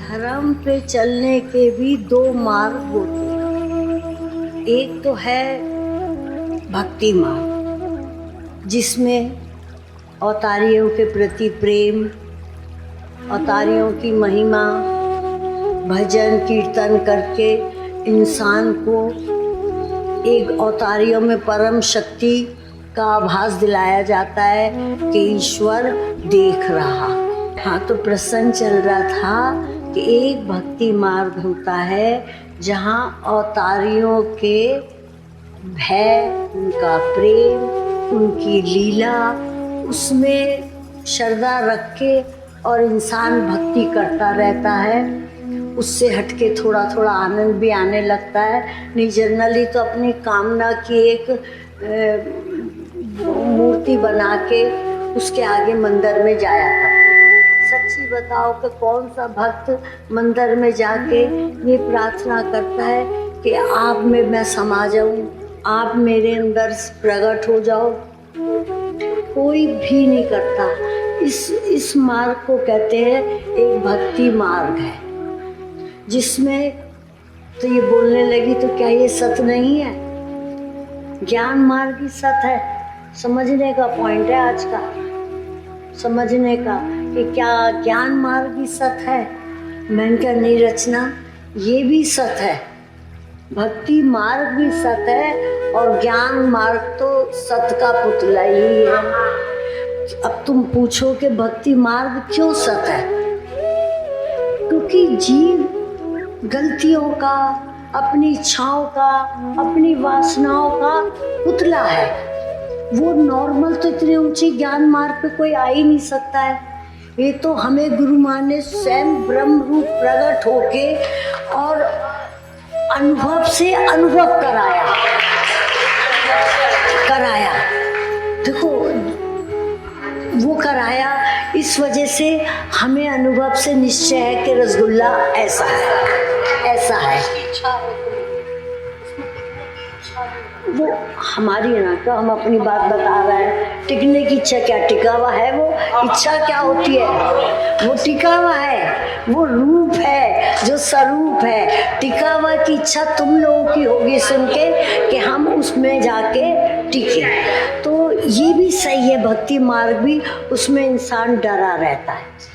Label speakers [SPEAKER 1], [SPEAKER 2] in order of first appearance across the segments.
[SPEAKER 1] धर्म पे चलने के भी दो मार्ग होते हैं। एक तो है भक्ति मार्ग, जिसमें अवतारियों के प्रति प्रेम, अवतारियों की महिमा, भजन कीर्तन करके इंसान को एक अवतारियों में परम शक्ति का आभास दिलाया जाता है कि ईश्वर देख रहा। हाँ, तो प्रसंग चल रहा था कि एक भक्ति मार्ग होता है जहाँ अवतारियों के भय, उनका प्रेम, उनकी लीला, उसमें श्रद्धा रख के और इंसान भक्ति करता रहता है। उससे हटके थोड़ा थोड़ा आनंद भी आने लगता है। नहीं, जनरली तो अपनी कामना की एक मूर्ति बना के उसके आगे मंदिर में जाया करता। सच्ची बताओ कि कौन सा भक्त मंदिर में जाके ये प्रार्थना करता है कि आप में मैं समा जाऊं, आप मेरे अंदर प्रकट हो जाओ? कोई भी नहीं करता। इस मार्ग को कहते हैं एक भक्ति मार्ग है, जिसमें तो ये बोलने लगी तो क्या ये सत नहीं है? ज्ञान मार्ग ही सत है। समझने का पॉइंट है आज का, समझने का कि क्या ज्ञान मार्ग ही सत है। मैंने कहा नहीं रचना, ये भी सत है, भक्ति मार्ग भी सत है और ज्ञान मार्ग तो सत का पुतला ही है। अब तुम पूछो कि भक्ति मार्ग क्यों सत है? क्योंकि जीव गलतियों का, अपनी इच्छाओं का, अपनी वासनाओं का पुतला है। वो नॉर्मल तो इतने ऊंचे ज्ञान मार्ग पे कोई आ ही नहीं सकता है। ये तो हमें गुरु माँ ने स्वयं ब्रह्म रूप प्रकट होके और अनुभव से अनुभव कराया। देखो, वो कराया इस वजह से हमें अनुभव से निश्चय है कि रसगुल्ला ऐसा है। वो हमारी ना का हम अपनी बात बता रहे हैं। टिकने की इच्छा क्या टिका हुआ है? वो इच्छा क्या होती है? वो टिका हुआ है, वो रूप है जो स्वरूप है। टिका हुआ की इच्छा तुम लोगों की होगी सुन के कि हम उसमें जाके टिके। तो ये भी सही है, भक्ति मार्ग भी, उसमें इंसान डरा रहता है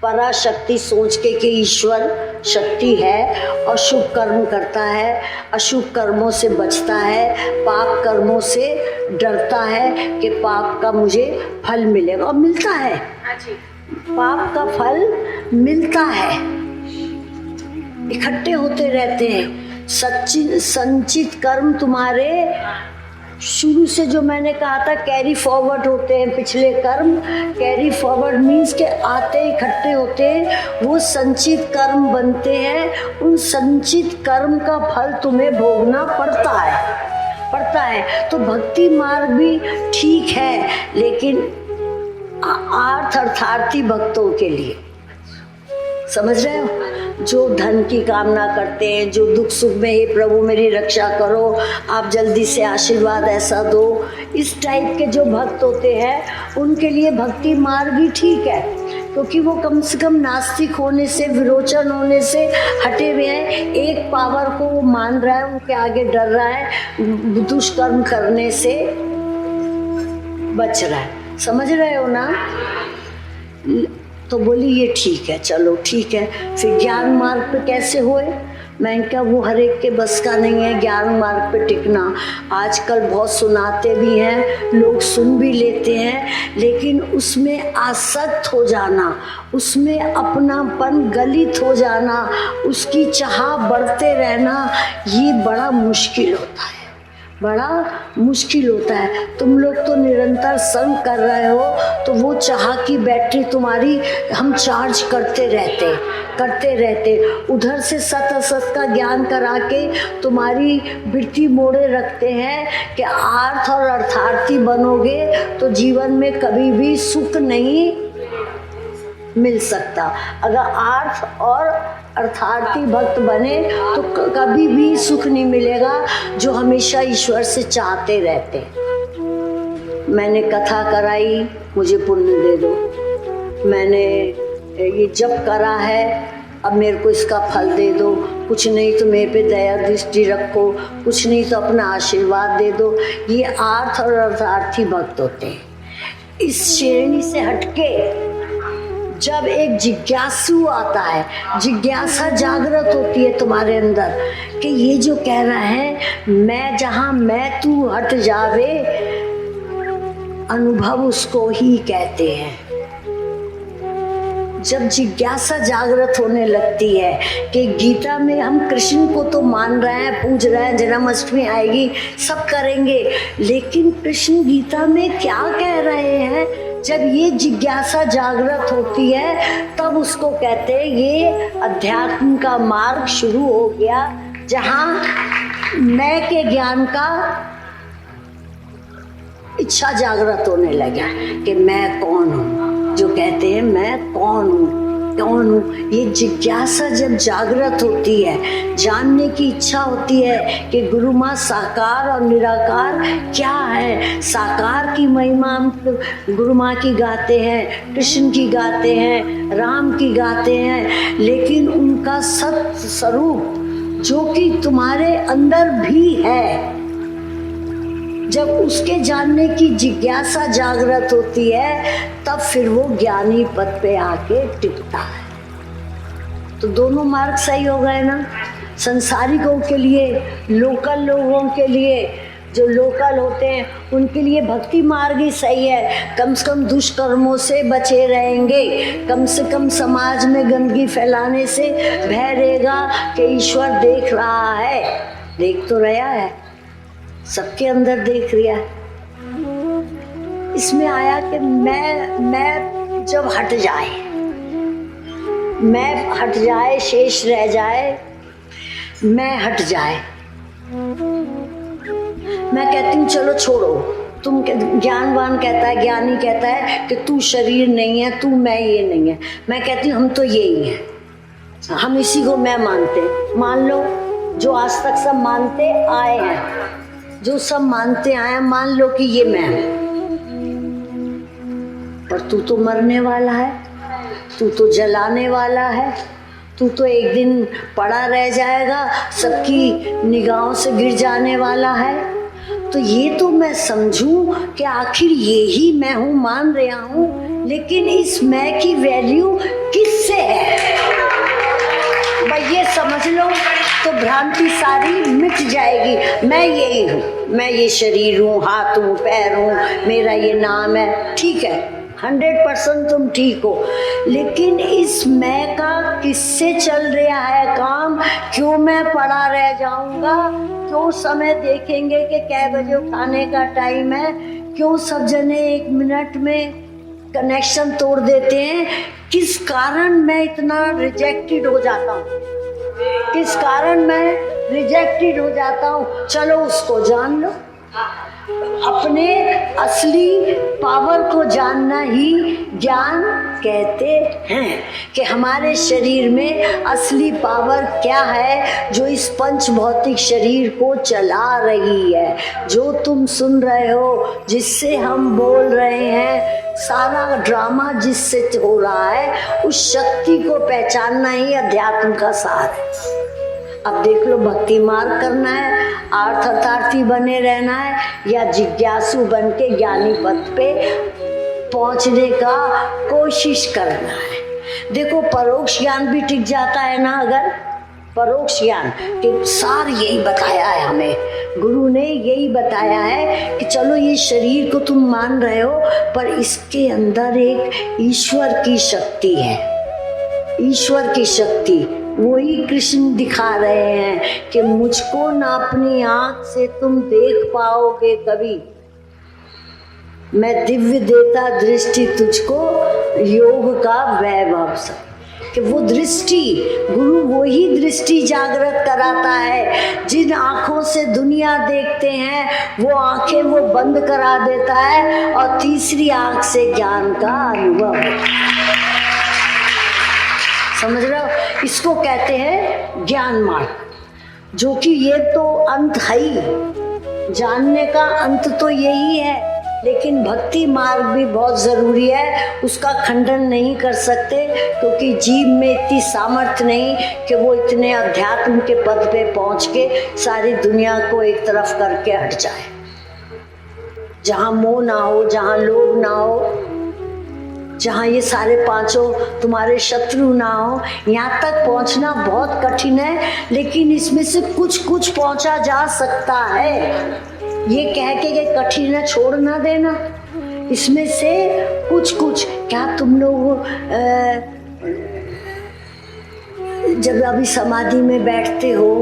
[SPEAKER 1] पराशक्ति सोच के कि ईश्वर शक्ति है और शुभ कर्म करता है, अशुभ कर्मों से बचता है, पाप कर्मों से डरता है कि पाप का मुझे फल मिलेगा, और मिलता है। पाप का फल मिलता है, इकट्ठे होते रहते हैं। संचित कर्म तुम्हारे शुरू से, जो मैंने कहा था, कैरी फॉरवर्ड होते हैं। पिछले कर्म कैरी फॉरवर्ड मीन्स के आते इकट्ठे होते हैं, वो संचित कर्म बनते हैं। उन संचित कर्म का फल तुम्हें भोगना पड़ता है। तो भक्ति मार्ग भी ठीक है, लेकिन अर्थार्थी भक्तों के लिए, समझ रहे हो? जो धन की कामना करते हैं, जो दुख सुख में हे प्रभु मेरी रक्षा करो, आप जल्दी से आशीर्वाद ऐसा दो, इस टाइप के जो भक्त होते हैं उनके लिए भक्ति मार्ग ही ठीक है। क्योंकि वो कम से कम नास्तिक होने से, विरोचन होने से हटे हुए हैं। एक पावर को वो मान रहा है, उनके आगे डर रहा है, दुष्कर्म करने से बच रहा है। समझ रहे हो ना? तो बोली ये ठीक है, चलो ठीक है। फिर ज्ञान मार्ग पे कैसे होए? मैंने कहा वो हर एक के बस का नहीं है ज्ञान मार्ग पे टिकना। आजकल बहुत सुनाते भी हैं, लोग सुन भी लेते हैं, लेकिन उसमें आसक्त हो जाना, उसमें अपनापन गलित हो जाना, उसकी चाह बढ़ते रहना, ये बड़ा मुश्किल होता है, बड़ा मुश्किल होता है। तुम लोग तो निरंतर संग कर रहे हो, तो वो चाह की बैटरी तुम्हारी हम चार्ज करते रहते उधर से सत असत का ज्ञान करा के तुम्हारी वृत्ति मोड़े रखते हैं कि अर्थ और अर्थार्थी बनोगे तो जीवन में कभी भी सुख नहीं मिल सकता। अगर अर्थ और अर्थार्थी भक्त बने तो कभी भी सुख नहीं मिलेगा, जो हमेशा ईश्वर से चाहते रहते। मैंने कथा कराई, मुझे पुण्य दे दो। मैंने ये जप करा है, अब मेरे को इसका फल दे दो, कुछ नहीं तो मेरे पे दया दृष्टि रखो, कुछ नहीं तो अपना आशीर्वाद दे दो। ये आर्थ और अर्थार्थी भक्त होते हैं। इस श्रेणी से हटके जब एक जिज्ञासु आता है, जिज्ञासा जागृत होती है तुम्हारे अंदर कि ये जो कह रहा है मैं जहाँ मैं तू हट जावे, अनुभव उसको ही कहते हैं। जब जिज्ञासा जागृत होने लगती है कि गीता में हम कृष्ण को तो मान रहे हैं, पूज रहे हैं, जन्माष्टमी आएगी सब करेंगे, लेकिन कृष्ण गीता में क्या कह रहे हैं, जब ये जिज्ञासा जागृत होती है तब उसको कहते हैं ये अध्यात्म का मार्ग शुरू हो गया, जहाँ मैं के ज्ञान का इच्छा जागृत होने लगा कि मैं कौन हूँ। जो कहते हैं मैं कौन हूँ, कौन हूँ, ये जिज्ञासा जब जागृत होती है, जानने की इच्छा होती है कि गुरु माँ साकार और निराकार क्या है। साकार की महिमा हम गुरु माँ की गाते हैं, कृष्ण की गाते हैं, राम की गाते हैं, लेकिन उनका सत्य स्वरूप जो कि तुम्हारे अंदर भी है, जब उसके जानने की जिज्ञासा जागृत होती है तब फिर वो ज्ञानी पद पे आके टिकता है। तो दोनों मार्ग सही हो गए ना, संसारिकों के लिए, लोकल लोगों के लिए, जो लोकल होते हैं उनके लिए भक्ति मार्ग ही सही है। कम से कम दुष्कर्मों से बचे रहेंगे, कम से कम समाज में गंदगी फैलाने से भय रहेगा कि ईश्वर देख रहा है, देख तो रहा है, सबके अंदर देख रिया। इसमें आया कि मैं जब हट जाए, मैं हट जाए, शेष रह जाए, मैं हट जाए, मैं कहती हूँ चलो छोड़ो, तुम ज्ञानवान कहता है, ज्ञानी कहता है कि तू शरीर नहीं है, तू मैं ये नहीं है। मैं कहती हूँ हम तो यही हैं, हम इसी को मैं मानते। मान लो जो आज तक सब मानते आए हैं, जो सब मानते आए, मान लो कि ये मैं हूं, पर तू तो मरने वाला है, तू तो जलाने वाला है, तू तो एक दिन पड़ा रह जाएगा, सबकी निगाहों से गिर जाने वाला है। तो ये तो मैं समझूं कि आखिर ये ही मैं हूं, मान रहा हूं, लेकिन इस मैं की वैल्यू किससे है, भाई ये समझ लो तो भ्रांति सारी मिट जाएगी। मैं यही हूँ, मैं ये शरीर हूँ, हाथ हूँ, पैर हूँ, मेरा ये नाम है, ठीक है, 100% तुम ठीक हो, लेकिन इस मैं का किससे चल रहा है काम? क्यों मैं पड़ा रह जाऊंगा? क्यों समय देखेंगे कि कै बजे खाने का टाइम है? क्यों सब जने 1 मिनट में कनेक्शन तोड़ देते हैं? किस कारण मैं इतना रिजेक्टेड हो जाता हूँ, किस कारण मैं रिजेक्टेड हो जाता हूँ? चलो उसको जान लो। अपने असली पावर को जानना ही ज्ञान कहते हैं कि हमारे शरीर में असली पावर क्या है जो इस पंच भौतिक शरीर को चला रही है। जो तुम सुन रहे हो, जिससे हम बोल रहे हैं, सारा ड्रामा जिससे हो रहा है, उस शक्ति को पहचानना ही अध्यात्म का सार है। अब देख लो, भक्ति मार्ग करना है, अर्थार्थी बने रहना है, या जिज्ञासु बन के ज्ञानी पद पे पहुंचने का कोशिश करना है। देखो परोक्ष ज्ञान भी टिक जाता है ना, अगर परोक्ष ज्ञान के सार यही बताया है हमें, गुरु ने यही बताया है कि चलो ये शरीर को तुम मान रहे हो, पर इसके अंदर एक ईश्वर की शक्ति है, ईश्वर की शक्ति। वही कृष्ण दिखा रहे हैं कि मुझको ना अपनी आंख से तुम देख पाओगे कभी, मैं दिव्य देता दृष्टि तुझको, योग का वैभव सब। कि वो दृष्टि, गुरु वही दृष्टि जागृत कराता है। जिन आंखों से दुनिया देखते हैं वो आंखें वो बंद करा देता है, और तीसरी आंख से ज्ञान का अनुभव। समझ रहे हो? इसको कहते हैं ज्ञान मार्ग, जो कि ये तो अंत है ही, जानने का अंत तो यही है, लेकिन भक्ति मार्ग भी बहुत ज़रूरी है, उसका खंडन नहीं कर सकते, क्योंकि जीव में इतनी सामर्थ्य नहीं कि वो इतने अध्यात्म के पद पे पहुंच के सारी दुनिया को एक तरफ करके हट जाए। जहाँ मोह ना हो, जहाँ लोभ ना हो, जहाँ ये सारे पांचों तुम्हारे शत्रु ना हो, यहाँ तक पहुँचना बहुत कठिन है, लेकिन इसमें से कुछ कुछ पहुँचा जा सकता है। ये कह के कठिन है छोड़ ना देना, इसमें से कुछ कुछ। क्या तुम लोग जब अभी समाधि में बैठते हो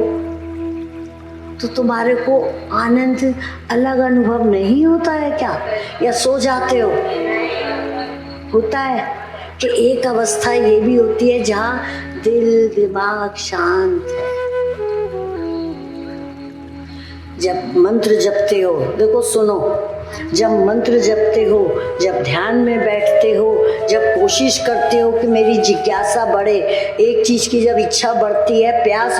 [SPEAKER 1] तो तुम्हारे को आनंद अलग अनुभव नहीं होता है क्या? या सो जाते हो? होता है कि एक अवस्था ये भी होती है जहाँ दिल दिमाग शांत है। जब मंत्र जपते हो, देखो सुनो, जब मंत्र जपते हो, जब ध्यान में बैठते हो, जब कोशिश करते हो कि मेरी जिज्ञासा बढ़े, एक चीज की जब इच्छा बढ़ती है, प्यास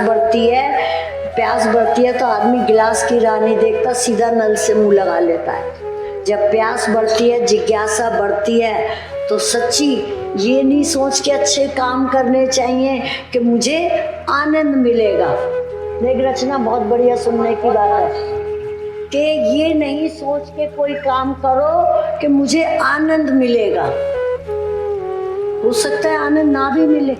[SPEAKER 1] बढ़ती है तो आदमी गिलास की राह नहीं देखता, सीधा नल से मुंह लगा लेता है। जब प्यास बढ़ती है, जिज्ञासा बढ़ती है, तो सच्ची ये नहीं सोच के अच्छे काम करने चाहिए कि मुझे आनंद मिलेगा। एक रचना बहुत बढ़िया सुनने की बात है कि ये नहीं सोच के कोई काम करो कि मुझे आनंद मिलेगा। हो सकता है आनंद ना भी मिले,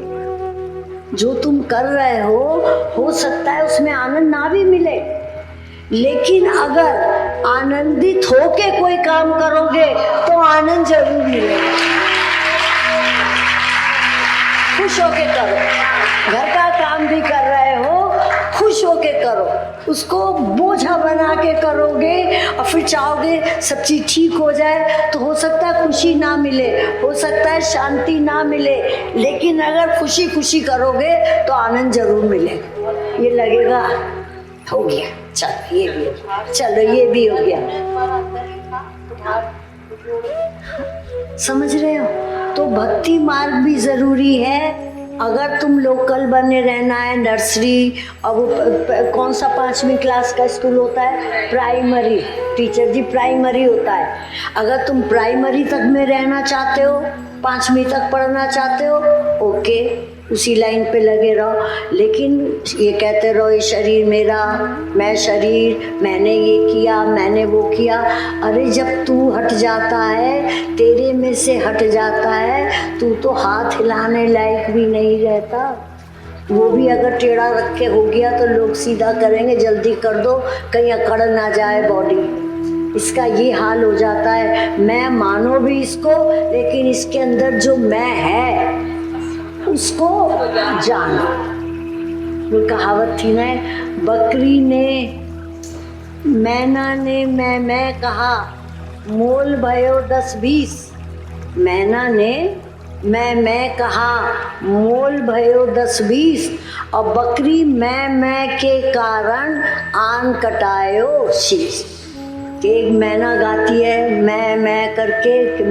[SPEAKER 1] जो तुम कर रहे हो सकता है उसमें आनंद ना भी मिले, लेकिन अगर आनंदित होके कोई काम करोगे तो आनंद जरूर मिलेगा। खुश होके करो, घर का काम भी कर रहे हो, खुश होके करो, उसको बोझा बना के करोगे और फिर चाहोगे सब चीज ठीक हो जाए, तो हो सकता है खुशी ना मिले, हो सकता है शांति ना मिले, लेकिन अगर खुशी खुशी करोगे तो आनंद जरूर मिलेगा। ये लगेगा हो गया, चलो ये भी हो गया। समझ रहे हो? तो भक्ति मार्ग भी जरूरी है। अगर तुम लोकल बने रहना है, नर्सरी और वो कौन सा 5वीं क्लास का स्कूल होता है, प्राइमरी, टीचर जी प्राइमरी होता है। अगर तुम प्राइमरी तक में रहना चाहते हो, 5वीं तक पढ़ना चाहते हो, ओके, उसी लाइन पे लगे रहो, लेकिन ये कहते रहो ये शरीर मेरा, मैं शरीर, मैंने ये किया, मैंने वो किया। अरे जब तू हट जाता है, तेरे में से हट जाता है, तू तो हाथ हिलाने लायक भी नहीं रहता। वो भी अगर टेढ़ा रख के हो गया तो लोग सीधा करेंगे, जल्दी कर दो कहीं अकड़ ना जाए बॉडी। इसका ये हाल हो जाता है। मैं मानो भी इसको, लेकिन इसके अंदर जो मैं है उसको जानो। वो कहावत थी ना, बकरी ने मैना ने मैं कहा, मोल भयो 10-20। मैना ने मैं कहा, मोल भयो 10-20, और बकरी मैं के कारण आन कटायो शीश। एक मैना गाती है मैं करके कि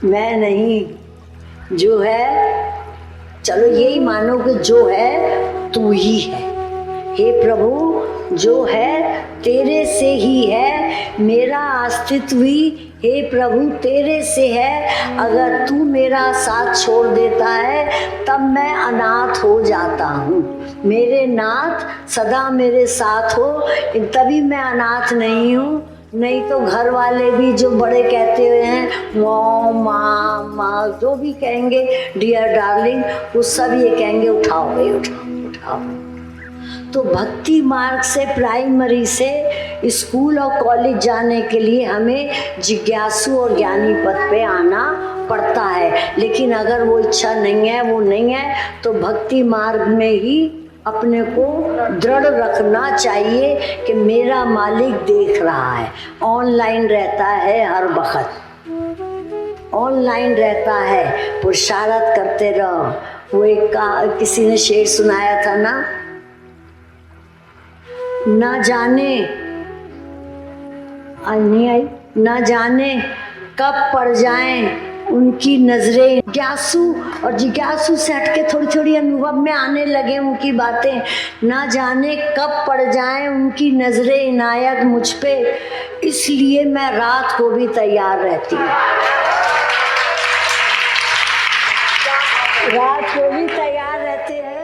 [SPEAKER 1] मैं नहीं, जो है, चलो यही मानो कि जो है तू ही है। हे प्रभु, जो है तेरे से ही है, मेरा अस्तित्व भी हे प्रभु तेरे से है। अगर तू मेरा साथ छोड़ देता है तब मैं अनाथ हो जाता हूँ। मेरे नाथ सदा मेरे साथ हो, तभी मैं अनाथ नहीं हूँ। नहीं तो घर वाले भी जो बड़े कहते हुए हैं, माँ जो भी कहेंगे, डियर डार्लिंग, वो सब ये कहेंगे उठाओ भाई, उठाओ। तो भक्ति मार्ग से, प्राइमरी से स्कूल और कॉलेज जाने के लिए हमें जिज्ञासु और ज्ञानी पद पे आना पड़ता है। लेकिन अगर वो इच्छा नहीं है, वो नहीं है, तो भक्ति मार्ग में ही अपने को दृढ़ रखना चाहिए कि मेरा मालिक देख रहा है। ऑनलाइन रहता है, हर वक्त ऑनलाइन रहता है, पुरुषार्थ करते रहो। वो एक किसी ने शेर सुनाया था ना जाने नहीं आई, ना जाने कब पड़ जाएं उनकी नजरें जिज्ञासु और जिज्ञासु से हटके थोड़ी थोड़ी अनुभव में आने लगे उनकी बातें, ना जाने कब पड़ जाएं उनकी नजरें इनायत मुझ पे, इसलिए मैं रात को भी तैयार रहती हूँ, रात को भी तैयार रहते हैं।